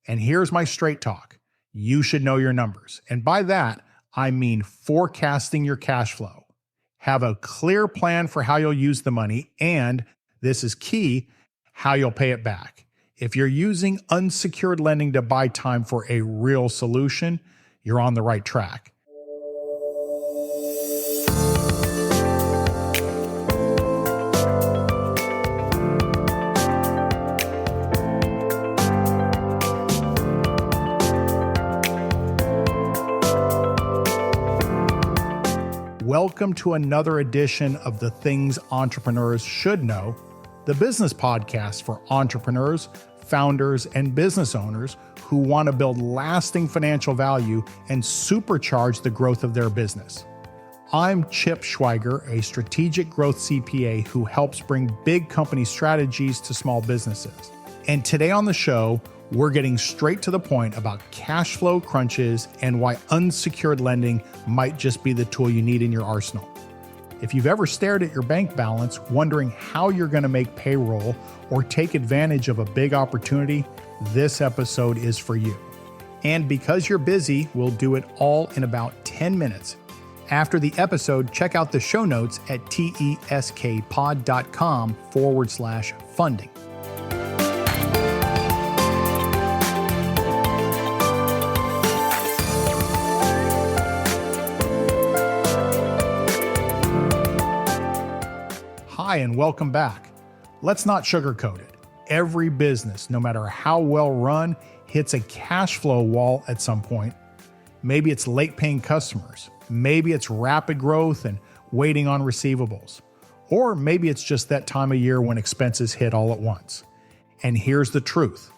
And here's my straight talk. You should know your numbers. And by that, I mean forecasting your cash flow. Have a clear plan for how you'll use the money, and this is key, how you'll pay it back. If you're using unsecured lending to buy time for a real solution, you're on the right track. Welcome to another edition of The Things Entrepreneurs Should Know, the business podcast for entrepreneurs, founders, and business owners who want to build lasting financial value and supercharge the growth of their business. I'm Chip Schweiger, a strategic growth CPA who helps bring big company strategies to small businesses. And today on the show, we're getting straight to the point about cash flow crunches and why unsecured lending might just be the tool you need in your arsenal. If you've ever stared at your bank balance wondering how you're going to make payroll or take advantage of a big opportunity, this episode is for you. And because you're busy, we'll do it all in about 10 minutes. After the episode, check out the show notes at teskpod.com/funding. Hi, and welcome back. Let's not sugarcoat it. Every business, no matter how well run, hits a cash flow wall at some point. Maybe it's late paying customers. Maybe it's rapid growth and waiting on receivables. Or maybe it's just that time of year when expenses hit all at once. And here's the truth.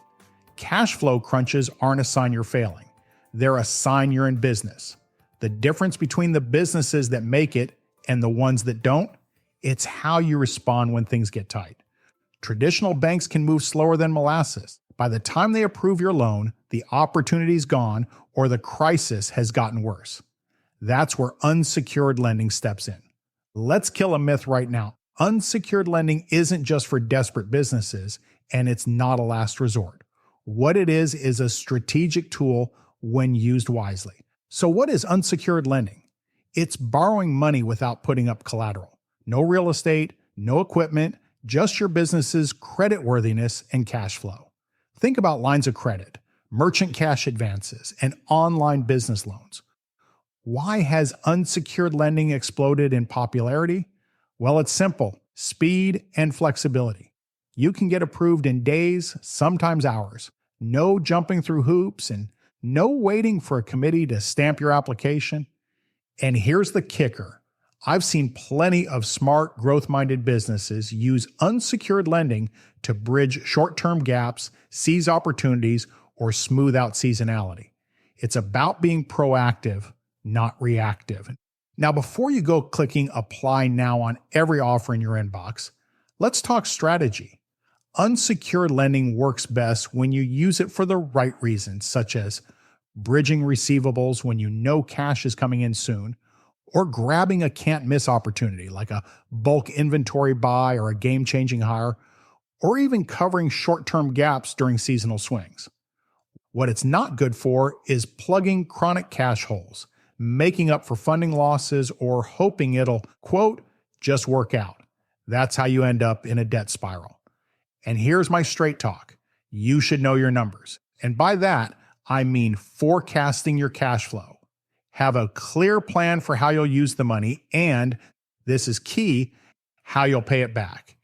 Cash flow crunches aren't a sign you're failing. They're a sign you're in business. The difference between the businesses that make it and the ones that don't, it's how you respond when things get tight. Traditional banks can move slower than molasses. By the time they approve your loan, the opportunity's gone or the crisis has gotten worse. That's where unsecured lending steps in. Let's kill a myth right now. Unsecured lending isn't just for desperate businesses, and it's not a last resort. What it is a strategic tool when used wisely. So what is unsecured lending? It's borrowing money without putting up collateral. No real estate, no equipment, just your business's creditworthiness and cash flow. Think about lines of credit, merchant cash advances, and online business loans. Why has unsecured lending exploded in popularity? Well, it's simple: speed and flexibility. You can get approved in days, sometimes hours. No jumping through hoops and no waiting for a committee to stamp your application. And here's the kicker. I've seen plenty of smart, growth-minded businesses use unsecured lending to bridge short-term gaps, seize opportunities, or smooth out seasonality. It's about being proactive, not reactive. Now, before you go clicking apply now on every offer in your inbox, let's talk strategy. Unsecured lending works best when you use it for the right reasons, such as bridging receivables when you know cash is coming in soon, or grabbing a can't-miss opportunity like a bulk inventory buy or a game-changing hire, or even covering short-term gaps during seasonal swings. What it's not good for is plugging chronic cash holes, making up for funding losses, or hoping it'll, quote, just work out. That's how you end up in a debt spiral. And here's my straight talk. You should know your numbers. And by that, I mean forecasting your cash flow. Have a clear plan for how you'll use the money, and this is key, how you'll pay it back.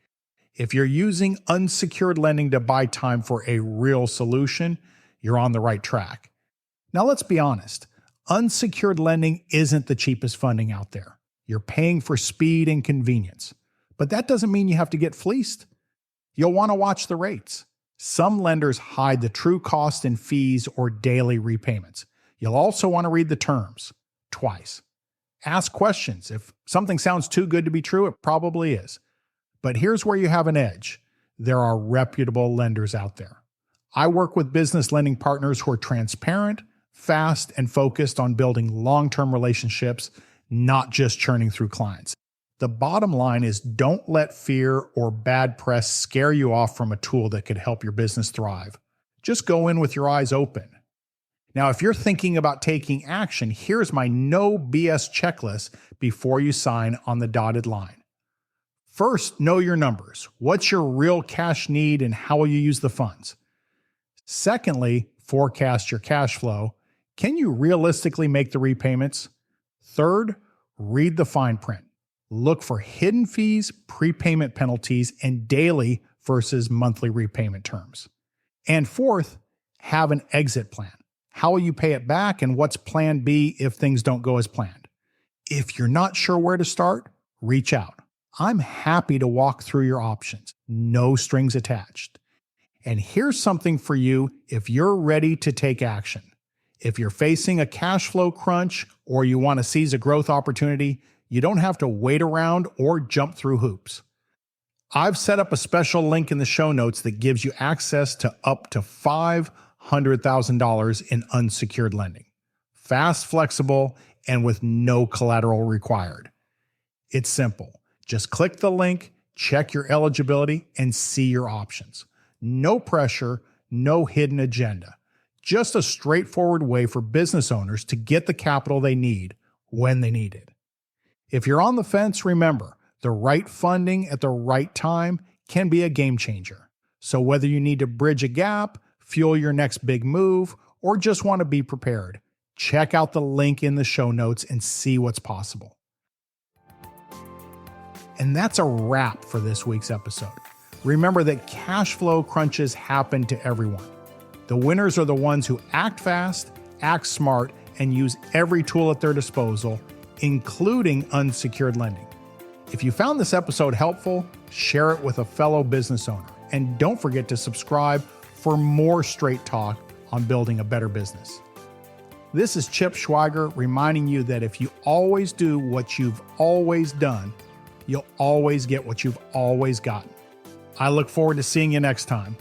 If you're using unsecured lending to buy time for a real solution, you're on the right track. Now let's be honest, unsecured lending isn't the cheapest funding out there. You're paying for speed and convenience, but that doesn't mean you have to get fleeced. You'll want to watch the rates. Some lenders hide the true cost in fees or daily repayments. You'll also want to read the terms twice. Ask questions. If something sounds too good to be true, it probably is. But here's where you have an edge. There are reputable lenders out there. I work with business lending partners who are transparent, fast, and focused on building long-term relationships, not just churning through clients. The bottom line is don't let fear or bad press scare you off from a tool that could help your business thrive. Just go in with your eyes open. Now, if you're thinking about taking action, here's my no BS checklist before you sign on the dotted line. First, know your numbers. What's your real cash need and how will you use the funds? Secondly, forecast your cash flow. Can you realistically make the repayments? Third, read the fine print. Look for hidden fees, prepayment penalties, and daily versus monthly repayment terms. And fourth, have an exit plan. How will you pay it back and what's plan B if things don't go as planned? If you're not sure where to start, reach out. I'm happy to walk through your options. No strings attached. And here's something for you if you're ready to take action. If you're facing a cash flow crunch or you want to seize a growth opportunity, you don't have to wait around or jump through hoops. I've set up a special link in the show notes that gives you access to up to $500,000 in unsecured lending. Fast, flexible, and with no collateral required. It's simple. Just click the link, check your eligibility, and see your options. No pressure, no hidden agenda. Just a straightforward way for business owners to get the capital they need when they need it. If you're on the fence, remember, the right funding at the right time can be a game changer. So whether you need to bridge a gap, fuel your next big move, or just want to be prepared, check out the link in the show notes and see what's possible. And that's a wrap for this week's episode. Remember that cash flow crunches happen to everyone. The winners are the ones who act fast, act smart, and use every tool at their disposal, including unsecured lending. If you found this episode helpful, share it with a fellow business owner. And don't forget to subscribe for more straight talk on building a better business. This is Chip Schweiger reminding you that if you always do what you've always done, you'll always get what you've always gotten. I look forward to seeing you next time.